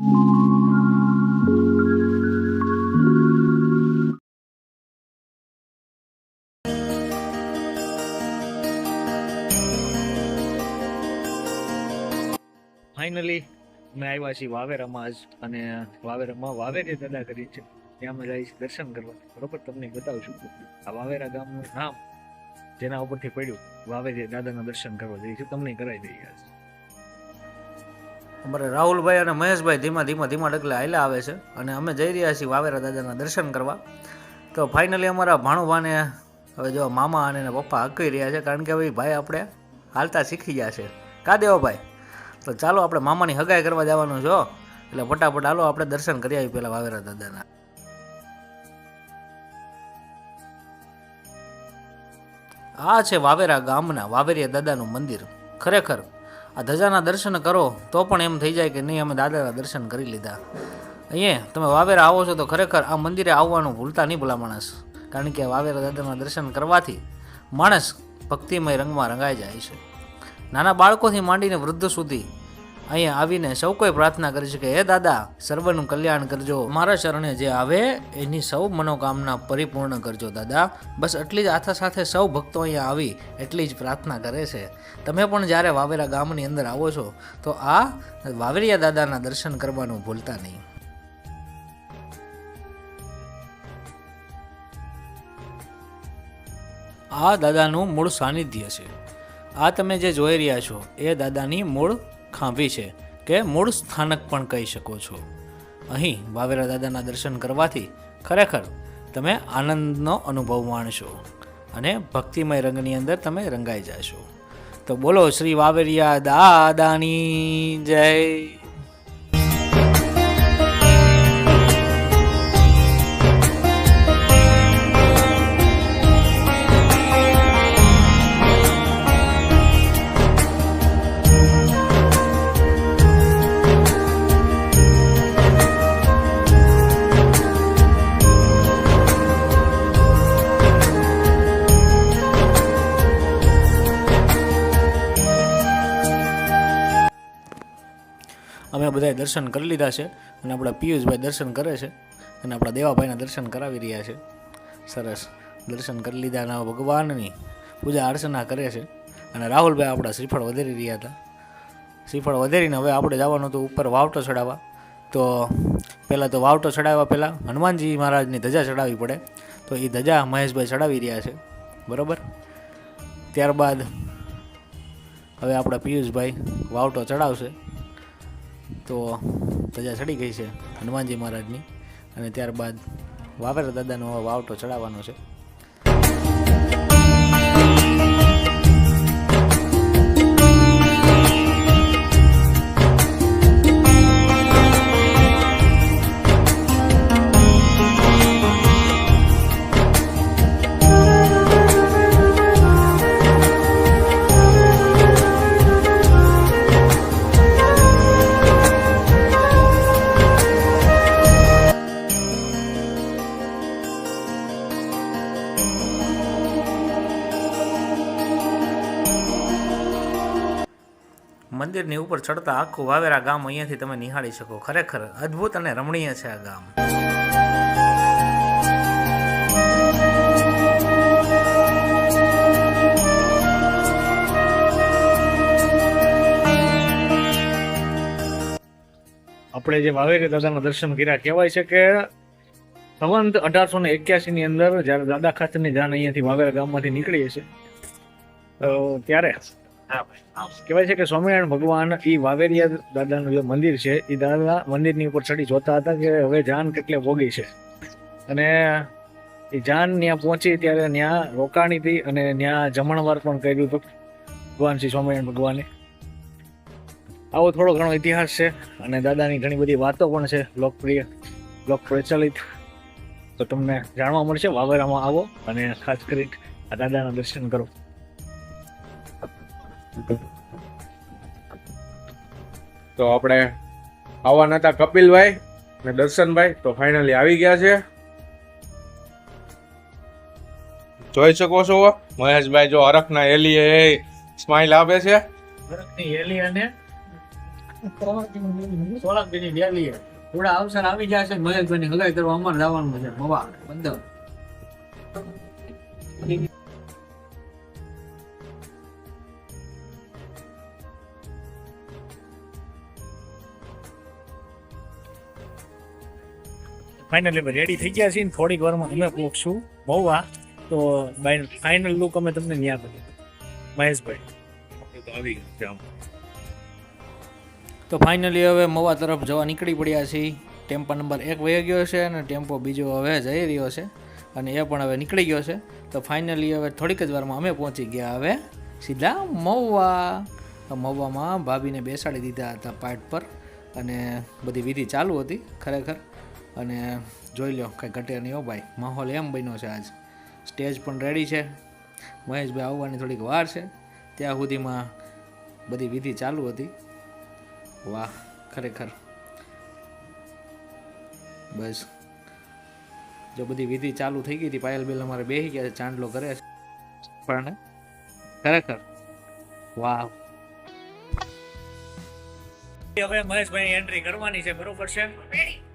Finally અમે આવ્યા છીએ વાવેરામાં આજ, અને વાવેરામાં વાવેરી દાદા કરી છે ત્યાં અમે જઈએ દર્શન કરવા. બરોબર, તમને બતાવશું આ વાવેરા ગામનું નામ જેના ઉપરથી પડ્યું, વાવેરી દાદાના દર્શન કરવા જઈશું, તમને કરાવી દઈએ. અમારે રાહુલભાઈ અને મહેશભાઈ ધીમા ડગલે હાલ્યા આવે છે અને અમે જઈ રહ્યા છીએ વાવેરા દાદાના દર્શન કરવા. તો ફાઇનલી અમારા ભાણુભાને હવે જો મામા અને એના પપ્પા હકી રહ્યા છે, કારણ કે હવે ભાઈ આપણે હાલતા શીખી ગયા છે. કા દેવો ભાઈ? તો ચાલો આપણે મામાની હગાઈ કરવા જવાનું છો, એટલે ફટાફટ હાલો આપણે દર્શન કરી આવી પેલા વાવેરા દાદાના. આ છે વાવેરા ગામના વાવેરિયા દાદાનું મંદિર. ખરેખર આ ધજાના દર્શન કરો તો પણ એમ થઈ જાય કે નહીં, અમે દાદાના દર્શન કરી લીધા. અહીંયા તમે વાવેરા આવો છો તો ખરેખર આ મંદિરે આવવાનું ભૂલતા નહીં ભલા માણસ, કારણ કે વાવેરા દાદાના દર્શન કરવાથી માણસ ભક્તિમય રંગમાં રંગાઈ જાય છે. નાના બાળકોથી માંડીને વૃદ્ધ સુધી અહીંયા આવીને સૌ કોઈ પ્રાર્થના કરી છે કે હે દાદા, સર્વનું કલ્યાણ કરજો, મારા શરણે જે આવે એની સૌ મનોકામના પરિપૂર્ણ કરજો દાદા. બસ એટલી જ આથા સાથે સૌ ભક્તો અહીંયા આવી એટલી જ પ્રાર્થના કરે છે. તમે પણ જ્યારે વાવેરા ગામની અંદર આવો છો તો આ વાવેરિયા દાદાના દર્શન કરવાનું ભૂલતા નહીં. આ દાદાનું મૂળ સાનિધ્ય છે. આ તમે જે જોઈ રહ્યા છો એ દાદાની મૂળ ખાંભી છે, કે મૂળ સ્થાનક પણ કહી શકો છો. અહીં વાવેરા દાદાના દર્શન કરવાથી ખરેખર તમે આનંદનો અનુભવ માણશો અને ભક્તિમય રંગની અંદર તમે રંગાઈ જશો. તો બોલો શ્રી વાવેરિયા દાદાની જય. અમે બધાએ દર્શન કરી લીધા છે અને આપણા પિયુષભાઈ દર્શન કરે છે અને આપણા દેવાભાઈના દર્શન કરાવી રહ્યા છે. સરસ દર્શન કરી લીધા અને ભગવાનની પૂજા અર્ચના કરે છે. અને રાહુલભાઈ આપણા શ્રીફળ વધેરી રહ્યા હતા. શ્રીફળ વધેરીને હવે આપણે જવાનું હતું ઉપર વાવટો ચડાવવા. તો પહેલાં તો વાવટો ચડાવવા પહેલાં હનુમાનજી મહારાજની ધજા ચડાવવી પડે, તો એ ધજા મહેશભાઈ ચડાવી રહ્યા છે. બરાબર, ત્યારબાદ હવે આપણા પિયુષભાઈ વાવટો ચડાવશે. તો ધજા ચડી ગઈ છે હનુમાનજી મહારાજની, અને ત્યારબાદ વાવેરા દાદાનો વાવટો ચડાવવાનો છે. મંદિરની ઉપર ચડતા આખું વાવેરા ગામ અહીંયાથી તમે નિહાળી શકો. ખરેખર અદ્ભુત અને રમણીય છે આ ગામ. આપણે જે વાવેરી દાદાના દર્શન કર્યા, કહેવાય છે કે સંવંત 1881 ની અંદર જ્યારે દાદા ખાચરની જાન અહીંયાથી વાવેરા ગામમાંથી નીકળી છે, ત્યારે કહેવાય છે કે સ્વામિનારાયણ ભગવાન એ વાવેરિયા દાદાનું જે મંદિર છે એ દાદા મંદિરની ઉપર ચડી જોતા હતા કે હવે જાન કેટલે ભોગી છે, અને એ જાન ત્યાં પહોંચી ત્યારે ત્યાં રોકાણી હતી અને ત્યાં જમણવાર પણ કર્યું હતું ભગવાન શ્રી સ્વામિનારાયણ ભગવાને. આવો થોડો ઘણો ઇતિહાસ છે અને દાદાની ઘણી બધી વાતો પણ છે લોક પ્રચલિત, તો તમને જાણવા મળશે. વાવેરામાં આવો અને ખાસ કરી આ દાદાના દર્શન કરો. તો આપણે આવવાના હતા કપિલભાઈ અને દર્શનભાઈ, તો ફાઇનલી આવી ગયા છે. જોઈ શકો છો મહેશભાઈ જો હરખના એલી સ્માઈલ આપે છે. હરખની એલી અને સોલંકીની ડેલીએ થોડા અવસર આવી જાય છે. મહેશભાઈની હગાઈ કરવા અમારે જવાનું છે મવા બંદર. ફાઇનલી રેડી થઈ ગયા છીએ ને થોડીક વારમાં અમે પહોંચશું મહુવા. તો ફાઇનલ લુક અમે તમને ન્યા કરીએ. મહેશભાઈ તો આવી ગયા છે. તો ફાઇનલી હવે મવા તરફ જવા નીકળી પડ્યા છીએ. ટેમ્પો નંબર 1 વહી ગયો છે અને ટેમ્પો બીજો હવે જઈ રહ્યો છે અને એ પણ હવે નીકળી ગયો છે. તો ફાઇનલી હવે થોડીક જ વારમાં અમે પહોંચી ગયા હવે સીધા મહુવા. મહુવામાં ભાભીને બેસાડી દીધા હતા પાટ પર અને બધી વિધિ ચાલુ હતી ખરેખર. અને જોઈ લો કંઈ ઘટે નહીં હો ભાઈ, માહોલ એમ બન્યો છે આજ. સ્ટેજ પણ રેડી છે. મહેશભાઈ આવવાની થોડીક વાર છે, ત્યાં સુધીમાં બધી વિધિ ચાલુ હતી. વાહ ખરેખર બસ જો બધી વિધિ ચાલુ થઈ ગઈ હતી. પાયલ બેલ અમારે બેસી ગયા છે, ચાંદલો કરે છે પણ ખરેખર વાહ. હવે મહેશભાઈ એન્ટ્રી કરવાની છે, બરોબર છે.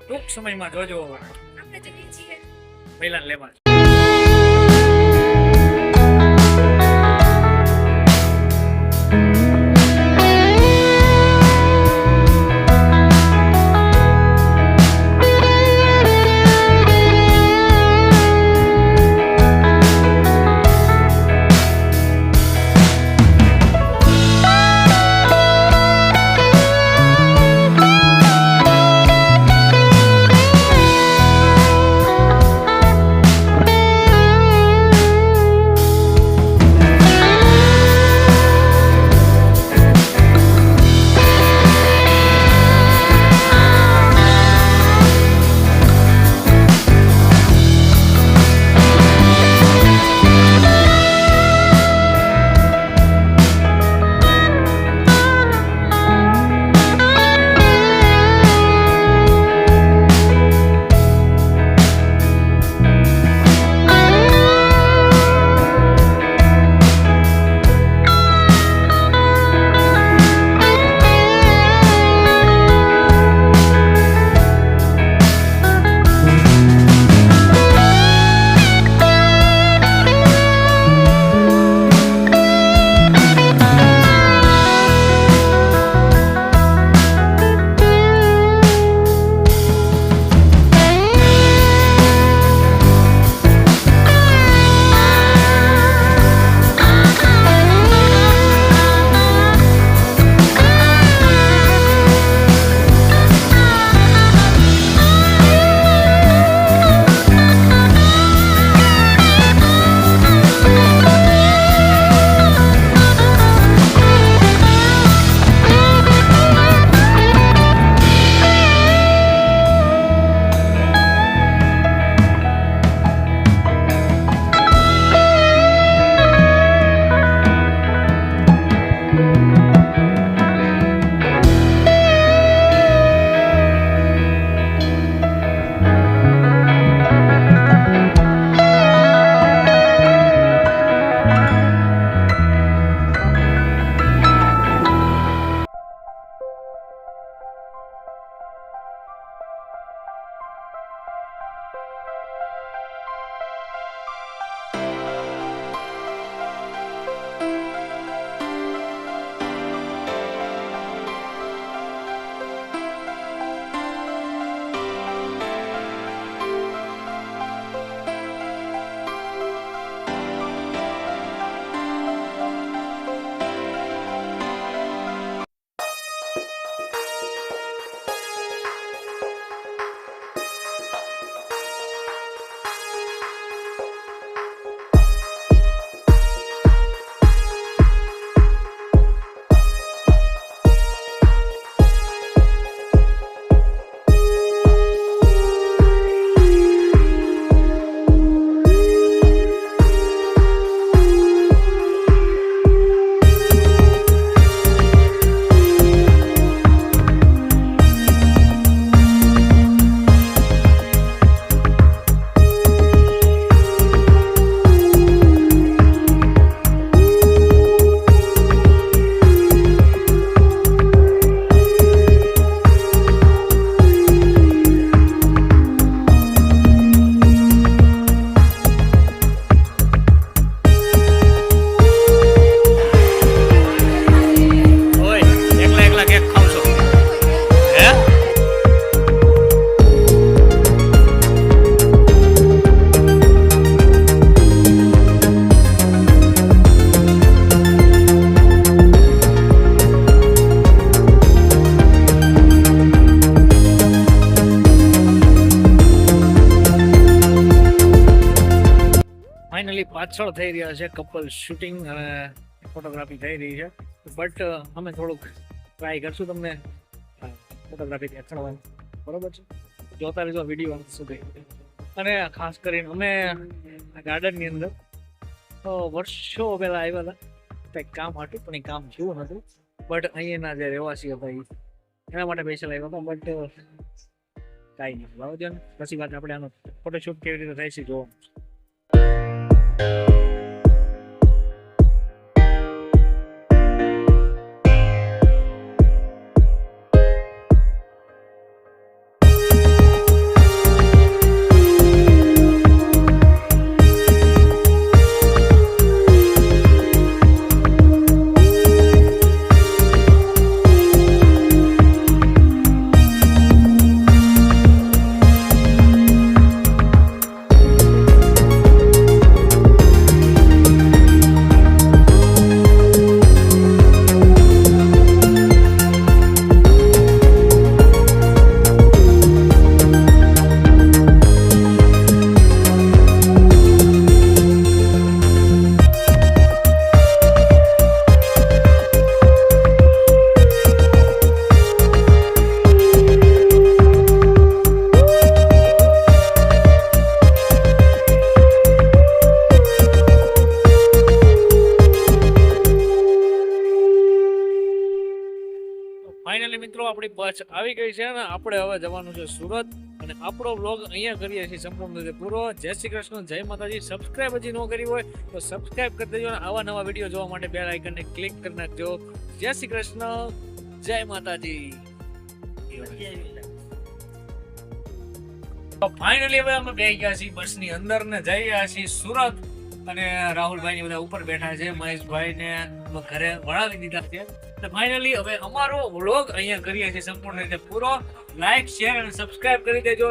ટૂંક સમયમાં જોજો પહેલા લેવા. પાછળ થઈ રહ્યા છે કપલ શૂટિંગ અને ફોટોગ્રાફી થઈ રહી છે, બટ અમે થોડુંક ટ્રાય કરશું તમને ફોટોગ્રાફી દેખાડવાની, બરોબર છે? જોતા રહેજો વિડીયો સુધી. અને ખાસ કરીને અમે ગાર્ડનની અંદર વર્ષો પહેલા આવ્યા હતા કંઈક કામ હતું, પણ એ કામ થયું નતું, બટ અહીંયાના જે રહેવાસી હતા એના માટે સ્પેશિયલ આવ્યા હતા, બટ કાંઈ નહીં. બરાબર છે ને? પછી વાત આપણે આનો ફોટોશૂટ કેવી રીતે થાય છે જોવા. ફાઇનલી મિત્રો આપણી બસ આવી ગઈ છે અને આપણે હવે જવાનું છે સુરત, અને આપણો વ્લોગ અહીંયા કરીએ છીએ સંપૂર્ણ રીતે પૂરો. જય શ્રી કૃષ્ણ, જય માતાજી. સબસ્ક્રાઇબ હજી ન કરી હોય તો સબસ્ક્રાઇબ કરી દેજો, અને આવા નવા વિડીયો જોવા માટે બેલ આઇકનને ક્લિક કરી નાખજો. જય શ્રી કૃષ્ણ, જય માતાજી. ફાઇનલી હવે અમે બેસી ગયા છીએ બસની અંદર ને જઈ રહ્યા છીએ સુરત, અને રાહુલભાઈ ને બધા ઉપર બેઠા છે, મહેશભાઈ ને ઘરે વળાવી દીધા છે. ફાઇનલી હવે અમારો વ્લોગ અહીંયા કરીએ છીએ સંપૂર્ણ રીતે પૂરો. લાઈક, શેર અને સબસ્ક્રાઇબ કરી દેજો.